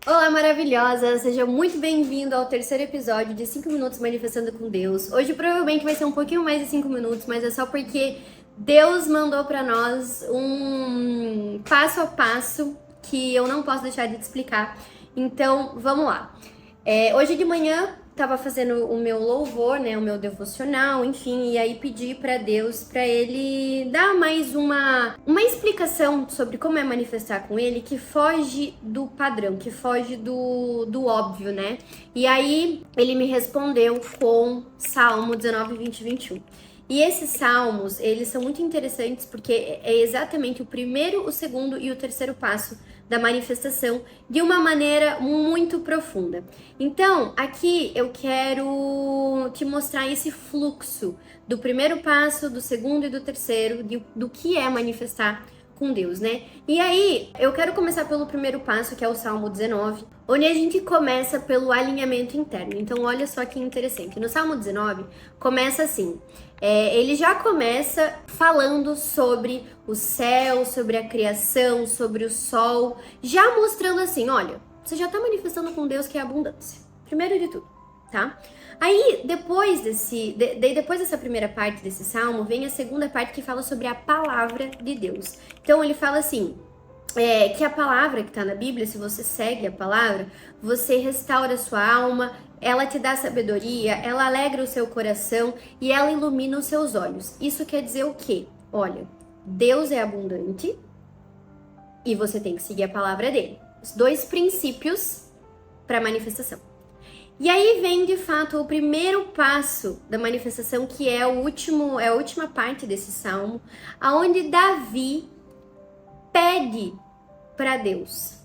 Olá, maravilhosa! Seja muito bem-vindo ao terceiro episódio de 5 Minutos Manifestando com Deus. Hoje provavelmente vai ser um pouquinho mais de 5 minutos, mas é só porque Deus mandou pra nós um passo a passo que eu não posso deixar de te explicar. Então, vamos lá. Hoje de manhã tava fazendo o meu louvor, né, o meu devocional, enfim, e aí pedi pra Deus pra ele dar mais uma explicação sobre como é manifestar com ele que foge do padrão, que foge do óbvio, né? E aí ele me respondeu com Salmo 19, 20 e 21. E esses salmos, eles são muito interessantes porque é exatamente o primeiro, o segundo e o terceiro passo da manifestação de uma maneira muito profunda. Então, aqui eu quero te mostrar esse fluxo do primeiro passo, do segundo e do terceiro, do que é manifestar com Deus, né? E aí, eu quero começar pelo primeiro passo, que é o Salmo 19, onde a gente começa pelo alinhamento interno. Então, olha só que interessante. No Salmo 19, começa assim. Ele já começa falando sobre o céu, sobre a criação, sobre o sol, já mostrando assim, olha, você já tá manifestando com Deus que é abundância. Primeiro de tudo, tá? Aí, depois depois dessa primeira parte desse salmo, vem a segunda parte que fala sobre a palavra de Deus. Então, ele fala assim, que a palavra que tá na Bíblia, se você segue a palavra, você restaura a sua alma, ela te dá sabedoria, ela alegra o seu coração e ela ilumina os seus olhos. Isso quer dizer o quê? Olha, Deus é abundante e você tem que seguir a palavra dele. Os dois princípios para manifestação. E aí vem, de fato, o primeiro passo da manifestação, que é a última parte desse salmo, aonde Davi pede para Deus.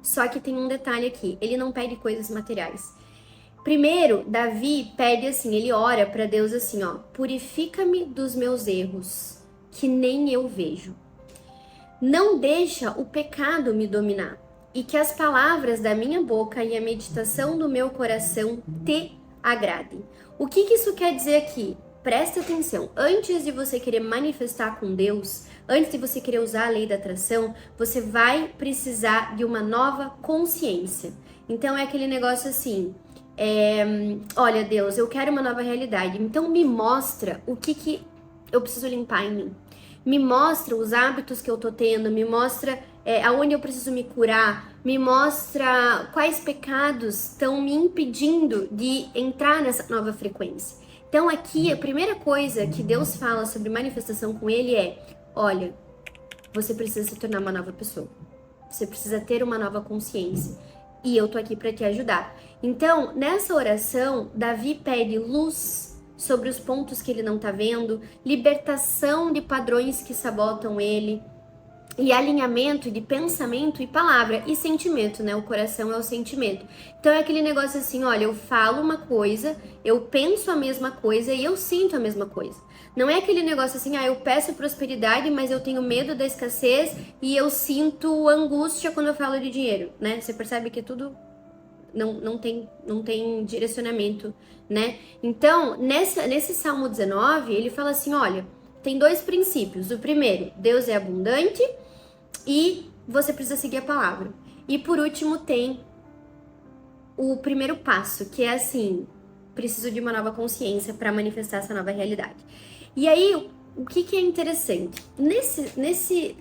Só que tem um detalhe aqui, ele não pede coisas materiais. Primeiro, Davi pede assim, ele ora para Deus assim, ó, purifica-me dos meus erros, que nem eu vejo. Não deixa o pecado me dominar, e que as palavras da minha boca e a meditação do meu coração te agradem. O que isso quer dizer aqui? Presta atenção, antes de você querer manifestar com Deus, antes de você querer usar a lei da atração, você vai precisar de uma nova consciência. Então é aquele negócio assim, olha Deus, eu quero uma nova realidade, então me mostra o que eu preciso limpar em mim. Me mostra os hábitos que eu tô tendo, me mostra aonde eu preciso me curar, me mostra quais pecados estão me impedindo de entrar nessa nova frequência. Então aqui a primeira coisa que Deus fala sobre manifestação com ele é, olha, você precisa se tornar uma nova pessoa. Você precisa ter uma nova consciência. E eu tô aqui para te ajudar. Então, nessa oração, Davi pede luz sobre os pontos que ele não tá vendo, libertação de padrões que sabotam ele, e alinhamento de pensamento e palavra e sentimento, né? O coração é o sentimento. Então é aquele negócio assim, olha, eu falo uma coisa, eu penso a mesma coisa e eu sinto a mesma coisa. Não é aquele negócio assim, eu peço prosperidade, mas eu tenho medo da escassez e eu sinto angústia quando eu falo de dinheiro, né? Você percebe que tudo não tem direcionamento, né? Então, nesse Salmo 19, ele fala assim, olha, tem dois princípios. O primeiro, Deus é abundante e você precisa seguir a palavra. E por último tem o primeiro passo, que é assim, preciso de uma nova consciência para manifestar essa nova realidade. E aí, o que é interessante?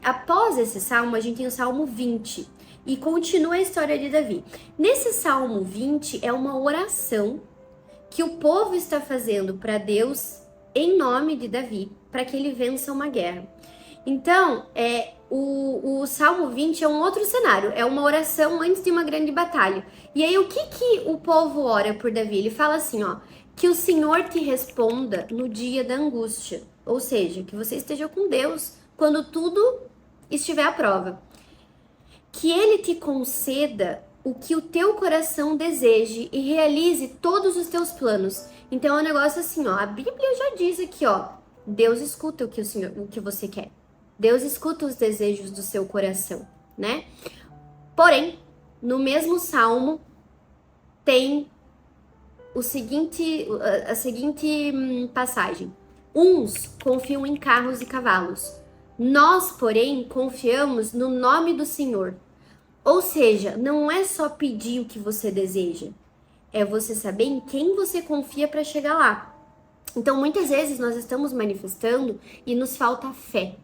Após esse salmo, a gente tem o Salmo 20 e continua a história de Davi. Nesse Salmo 20 é uma oração que o povo está fazendo para Deus em nome de Davi, para que ele vença uma guerra. Então, o Salmo 20 é um outro cenário, é uma oração antes de uma grande batalha. E aí, o que o povo ora por Davi? Ele fala assim, ó, que o Senhor te responda no dia da angústia. Ou seja, que você esteja com Deus quando tudo estiver à prova. Que Ele te conceda o que o teu coração deseje e realize todos os teus planos. Então, é um negócio assim, ó, a Bíblia já diz aqui, ó, Deus escuta o que você quer. Deus escuta os desejos do seu coração, né? Porém, no mesmo salmo tem a seguinte passagem. Uns confiam em carros e cavalos. Nós, porém, confiamos no nome do Senhor. Ou seja, não é só pedir o que você deseja, é você saber em quem você confia para chegar lá. Então, muitas vezes nós estamos manifestando e nos falta fé.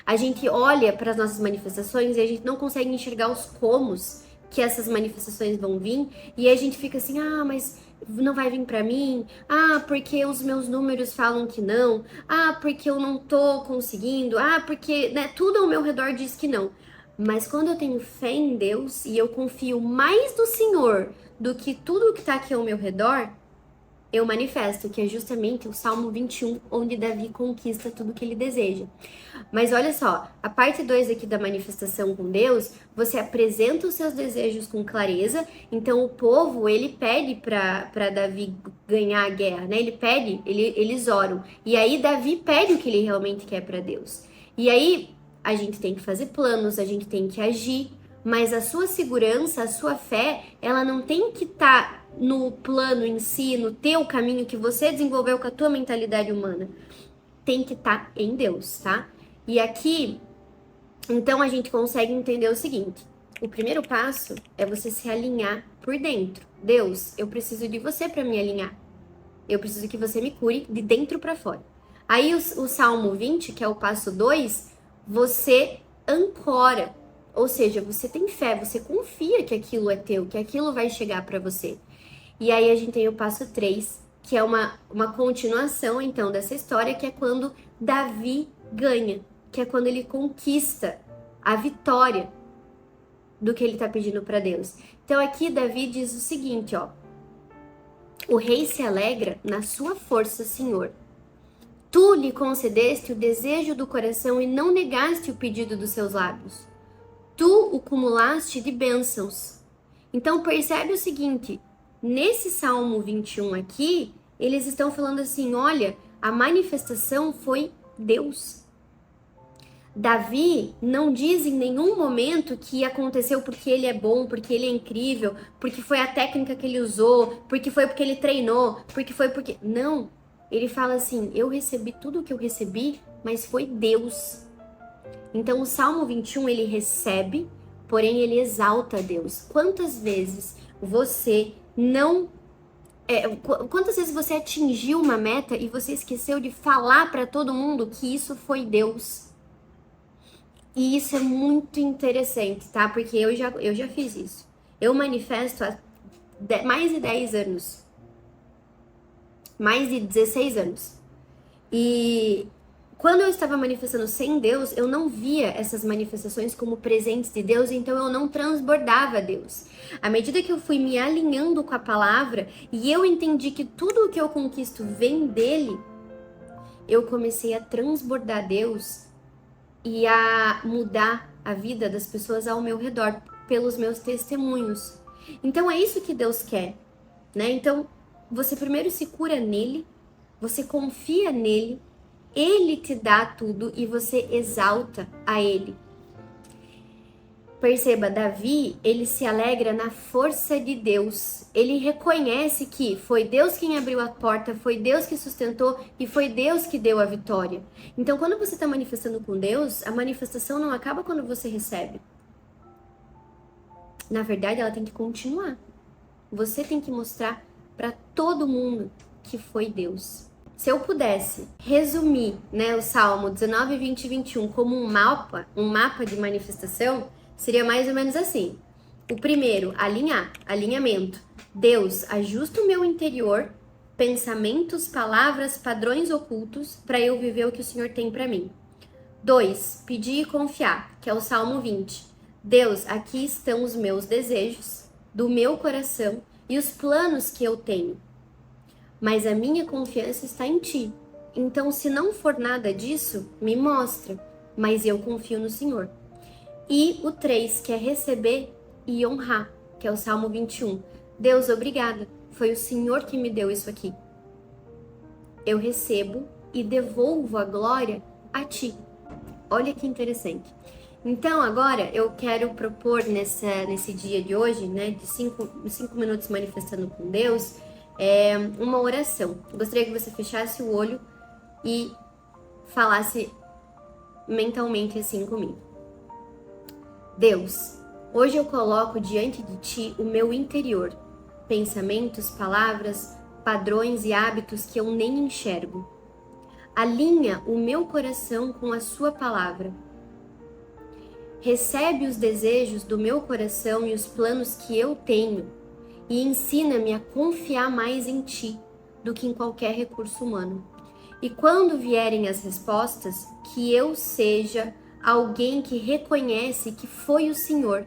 A gente olha para as nossas manifestações e a gente não consegue enxergar os comos que essas manifestações vão vir e a gente fica assim: "Ah, mas não vai vir para mim? Ah, porque os meus números falam que não? Ah, porque eu não tô conseguindo? Ah, porque, né, tudo ao meu redor diz que não". Mas quando eu tenho fé em Deus e eu confio mais no Senhor do que tudo que tá aqui ao meu redor, eu manifesto, que é justamente o Salmo 21, onde Davi conquista tudo que ele deseja. Mas olha só, a parte 2 aqui da manifestação com Deus, você apresenta os seus desejos com clareza, então o povo, ele pede para Davi ganhar a guerra, né? Ele pede, eles oram. E aí Davi pede o que ele realmente quer para Deus. E aí a gente tem que fazer planos, a gente tem que agir, mas a sua segurança, a sua fé, ela não tem que estar no plano em si, no teu caminho que você desenvolveu com a tua mentalidade humana. Tem que estar em Deus, tá? E aqui, então a gente consegue entender o seguinte: o primeiro passo é você se alinhar por dentro. Deus, eu preciso de você para me alinhar. Eu preciso que você me cure de dentro para fora. Aí o Salmo 20, que é o passo 2, você ancora. Ou seja, você tem fé, você confia que aquilo é teu, que aquilo vai chegar para você. E aí a gente tem o passo 3, que é uma continuação, então, dessa história, que é quando Davi ganha, que é quando ele conquista a vitória do que ele tá pedindo para Deus. Então aqui Davi diz o seguinte, ó: o rei se alegra na sua força, Senhor. Tu lhe concedeste o desejo do coração e não negaste o pedido dos seus lábios. Tu o cumulaste de bênçãos. Então percebe o seguinte, nesse Salmo 21 aqui, eles estão falando assim, olha, a manifestação foi Deus. Davi não diz em nenhum momento que aconteceu porque ele é bom, porque ele é incrível, porque foi a técnica que ele usou, porque ele treinou, porque foi porque... Não, ele fala assim, eu recebi tudo o que eu recebi, mas foi Deus. Então o Salmo 21, ele recebe, porém ele exalta a Deus. Quantas vezes você não... quantas vezes você atingiu uma meta e você esqueceu de falar para todo mundo que isso foi Deus? E isso é muito interessante, tá? Porque eu já fiz isso. Eu manifesto há mais de 10 anos. Mais de 16 anos. E quando eu estava manifestando sem Deus, eu não via essas manifestações como presentes de Deus, então eu não transbordava Deus. À medida que eu fui me alinhando com a palavra e eu entendi que tudo o que eu conquisto vem dele, eu comecei a transbordar Deus e a mudar a vida das pessoas ao meu redor pelos meus testemunhos. Então é isso que Deus quer, né? Então você primeiro se cura nele, você confia nele, ele te dá tudo e você exalta a ele. Perceba, Davi, ele se alegra na força de Deus. Ele reconhece que foi Deus quem abriu a porta, foi Deus que sustentou e foi Deus que deu a vitória. Então, quando você está manifestando com Deus, a manifestação não acaba quando você recebe. Na verdade, ela tem que continuar. Você tem que mostrar para todo mundo que foi Deus. Se eu pudesse resumir, né, o Salmo 19, 20 e 21 como um mapa de manifestação, seria mais ou menos assim. O primeiro, alinhamento. Deus, ajusta o meu interior, pensamentos, palavras, padrões ocultos, para eu viver o que o Senhor tem para mim. 2, pedir e confiar, que é o Salmo 20. Deus, aqui estão os meus desejos, do meu coração e os planos que eu tenho. Mas a minha confiança está em ti. Então, se não for nada disso, me mostra, mas eu confio no Senhor. E o 3, que é receber e honrar, que é o Salmo 21. Deus, obrigada, foi o Senhor que me deu isso aqui. Eu recebo e devolvo a glória a ti. Olha que interessante. Então, agora eu quero propor nesse dia de hoje, né, de 5 minutos manifestando com Deus, uma oração. Eu gostaria que você fechasse o olho e falasse mentalmente assim comigo. Deus, Hoje eu coloco diante de ti o meu interior, pensamentos, palavras, padrões e hábitos que eu nem enxergo. Alinha o meu coração com a sua palavra. Recebe os desejos do meu coração e os planos que eu tenho e ensina-me a confiar mais em ti do que em qualquer recurso humano. E quando vierem as respostas, que eu seja alguém que reconhece que foi o Senhor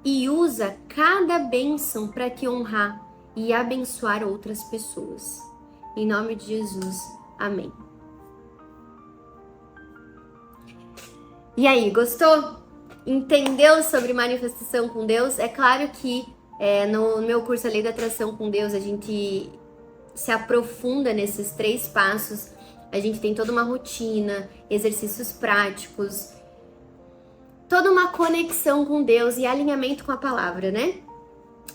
e usa cada bênção para te honrar e abençoar outras pessoas. Em nome de Jesus, amém. E aí, gostou? Entendeu sobre manifestação com Deus? É claro que no meu curso A Lei da Atração com Deus, a gente se aprofunda nesses 3 passos. A gente tem toda uma rotina, exercícios práticos, toda uma conexão com Deus e alinhamento com a palavra, né?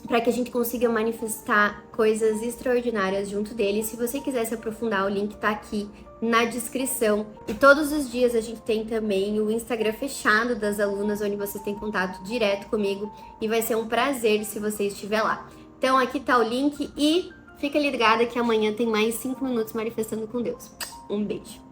Para que a gente consiga manifestar coisas extraordinárias junto dele. Se você quiser se aprofundar, o link tá aqui na descrição. E todos os dias a gente tem também o Instagram fechado das alunas, onde vocês têm contato direto comigo. E vai ser um prazer se você estiver lá. Então aqui tá o link e fica ligada que amanhã tem mais 5 minutos manifestando com Deus. Um beijo.